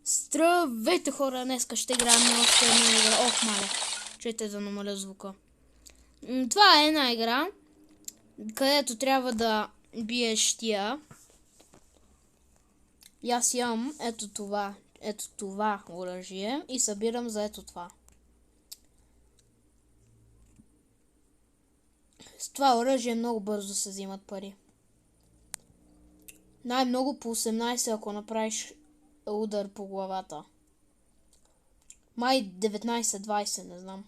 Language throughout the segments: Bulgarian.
Здравейте хора, днеска ще играем на още една игра. Ох, мале, чуйте да намаля звука. Това е една игра, където трябва да биеш тия. И аз имам ето това оръжие и събирам за ето това. С това оръжие много бързо се взимат пари. Най-много по 18, ако направиш удар по главата. Май 19-20, не знам.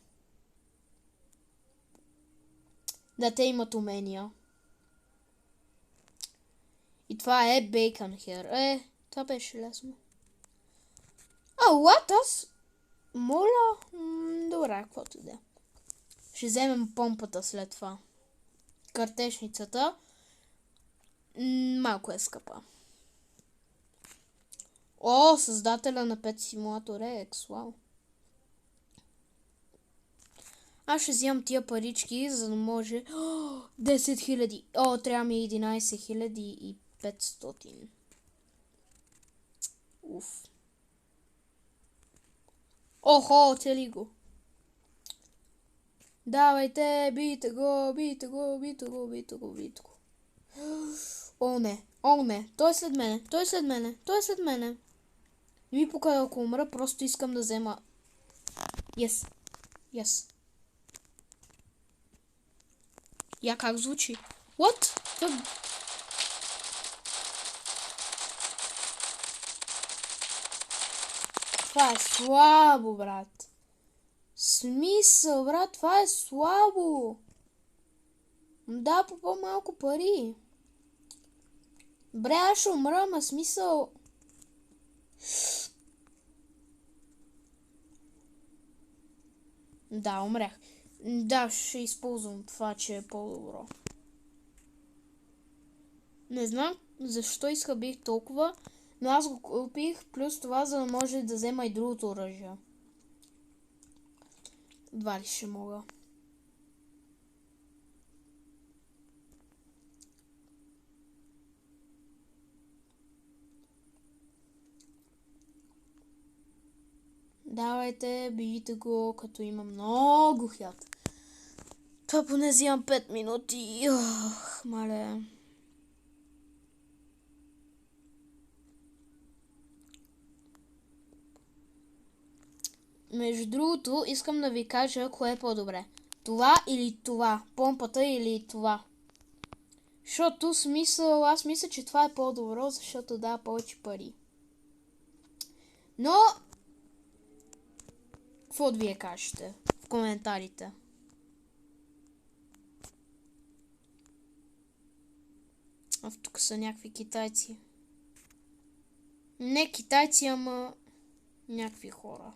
Да, те имат умения. И това е Bacon Hair. Това беше лесно. What? Аз? Моля? Добре, каквото да. Ще вземем помпата след това. Картечницата. Малко е скъпа. Създателя на Pet Simulator X. Вау. Аз ще взимам тия парички, за да може... 10 000. Трябва ми 11 500. Уф. Цели го. Давайте, бийте го. Не. Той е след мене. Не ми покажа, ако умра, просто искам да взема... Yes. Я как звучи? What? Това е слабо, брат. Смисъл, брат, това е слабо. Да, по по-малко пари. Бре, аз ще умра, ама смисъл... Да, умрях. Да, ще използвам това, че е по-добро. Не знам защо изхабих толкова, но аз го купих плюс това, за да може да взема и другото оръжие. Едва ли ще мога. Давайте, бийте го, като има много хят. Това поне взимам 5 минути. Мале. Между другото, искам да ви кажа кое е по-добре. Това или това? Помпата или това? Защото смисъл, аз мисля, че това е по-добро, защото дава повече пари. Но... какво да вие кажете в коментарите? Тук са някакви китайци. Не китайци, ама някакви хора.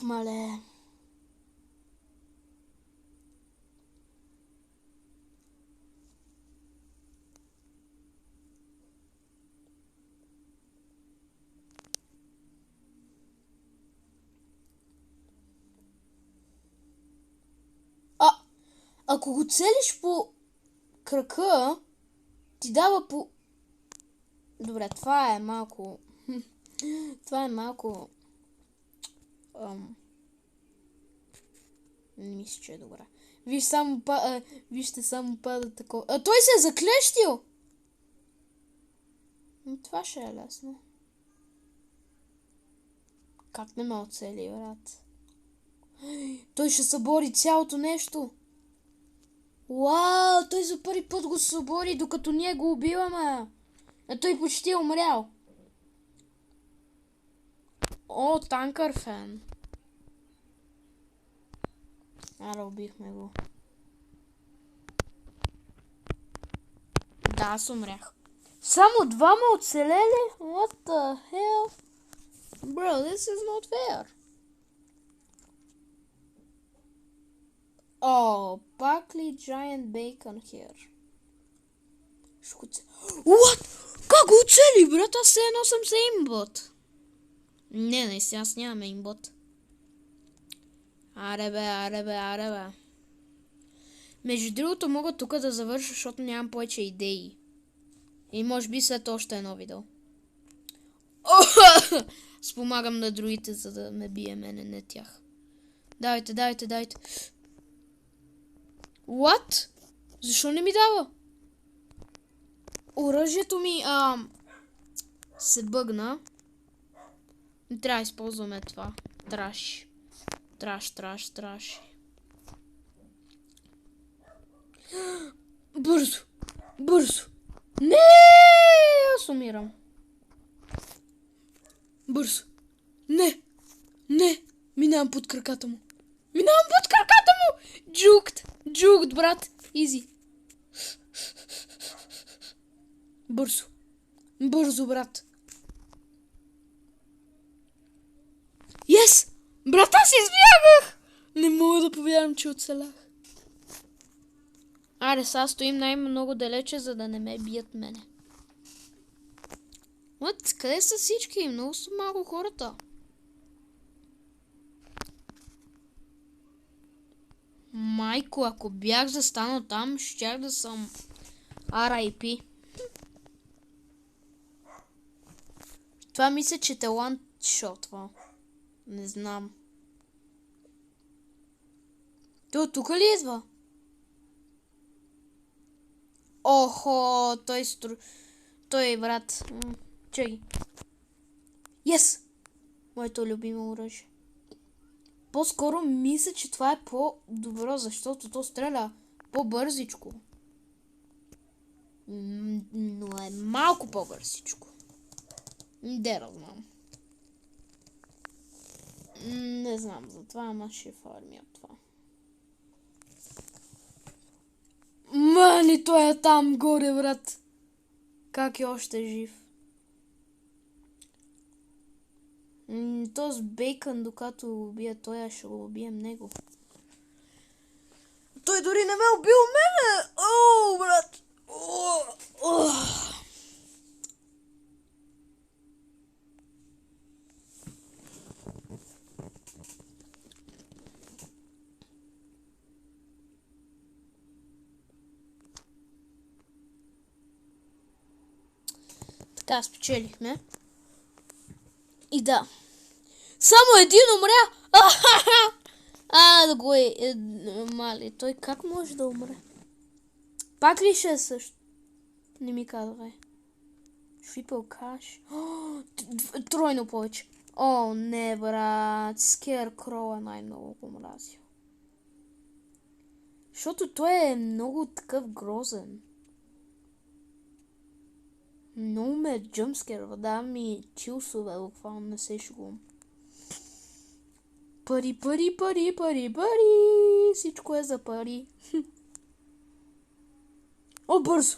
Мале. Ако го целиш по крака, ти дава по... Добре, това е малко... Не мисля, че е добре. Вижте, само пада такова. Той се е заклещил! Това ще е лесно. Как не ме оцели, брат? Той ще събори цялото нещо. Вау, той за първи път го събори, докато ние го убиваме. Той почти е умрял. Танкър фен. Убихме го. Да, аз умрях. Само двама оцелели? What the hell? Bro, this is not fair. О, пак ли Giant Bacon here? What? Как го оцели, брат? Аз все едно съм се имбот. Не, наистина аз нямам имбот. Аре бе. Между другото мога тук да завърша, защото нямам повече идеи. И може би след още едно видео. Спомагам на другите, за да ме бие мене, не тях. Давайте. What? Защо не ми дава? Оръжието ми се бъгна. Не трябва да използваме това. Траш. Бързо. Не, аз умирам. Бързо. Не. Минавам под краката му. Джукт, брат. Изи. Бързо, брат. Yes! Брат, аз избягах! Не мога да повярвам, че оцелях. Аре, сега стоим най-много далече, за да не ме бият мене. What? Къде са всички? Много са малко хората. Майко, ако бях застанал там, щях да съм R.I.P. Това мисля, че те ландшотва. Не знам. Той тук ли идва? Охо, той брат. Чай. Yes! Моето любимо оръжие. По-скоро мисля, че това е по-добро, защото то стреля по-бързичко. Но е малко по-бързичко. Де знам. Не знам за това, ама ще фармя това. Мали, той е там горе, брат. Как е още жив? То с бейкън, докато убия той, ще го убием него. Той дори не ме убил мене! О, брат! Така, спечелихме. И да. Само един умря! Да го мали. Той как може да умре? Пак ли ще е също? Не ми казвай. Triple cash. Тройно повече. О, не, брат. Scarecrow е най-много го мразил. Защото той е много такъв грозен. Много ме джъмскерва, да ми чилсове, буквално не се шегувам. Пари. Всичко е за пари. О, бързо!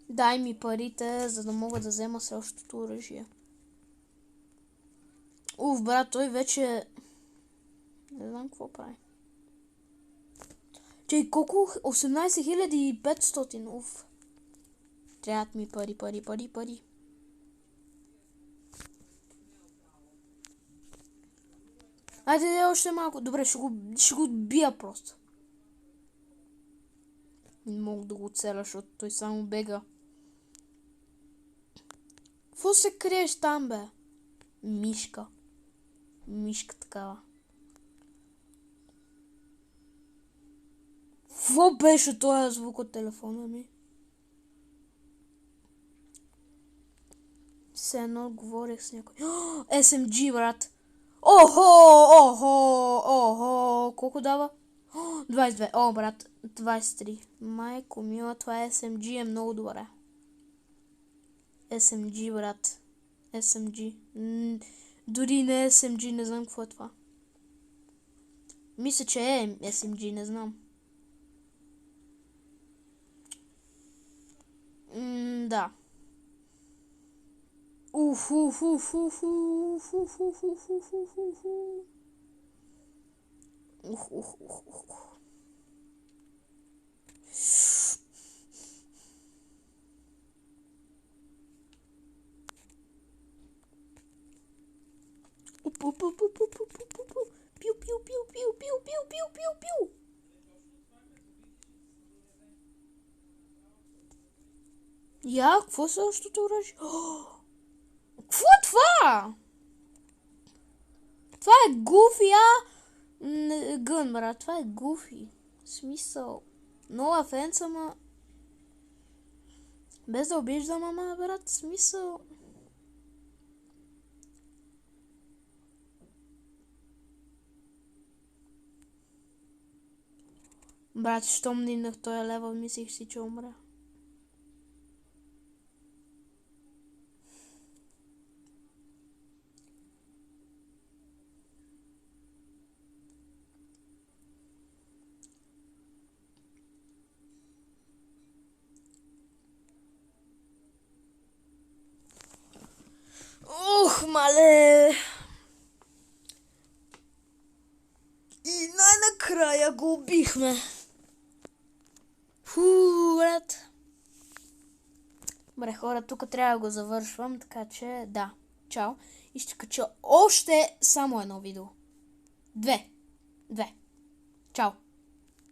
Дай ми парите, за да мога да взема следващото оръжие. Брат, той вече... Не знам какво прави. Чай, колко? 18 500. Трябват ми пари. Айде, още малко. Добре, ще го бия просто. Не мога да го целя, защото той само бега. Какво се криеш там, бе? Мишка такава. Какво беше този звук от телефона ми? Все едно говорех с някой. SMG, брат. Охо! Колко дава? 22. О, брат, 23. Майко мила, това SMG е много добре. SMG, брат. SMG. Дори не SMG, не знам какво е това. Мисля, че е SMG, не знам. Да. Уф, уф, уф, уф, уф, уф, уф, уф, уф, уф, уф, уф. Ух, ух, ух, ух, ух. Уп, уп, уп, уп, уп, уп, уп, уп, уп. Пиу, пиу, пиу, пиу, пиу, пиу, пиу, пиу, пиу. Я? Какво са същото оръжие? Какво е това? Това е Гуфи, гън, брат. Това е Гуфи. Смисъл. No offense, ама... Без да обиждам, ама, брат, смисъл... Брат, щом дигнах този левел, мислих си, че умря. Ух, мале! И най-накрая го убихме. Фу, брат. Добре, хора, тук трябва да го завършвам, така че да. Чао. И ще кача още само едно видео. Две. Чао.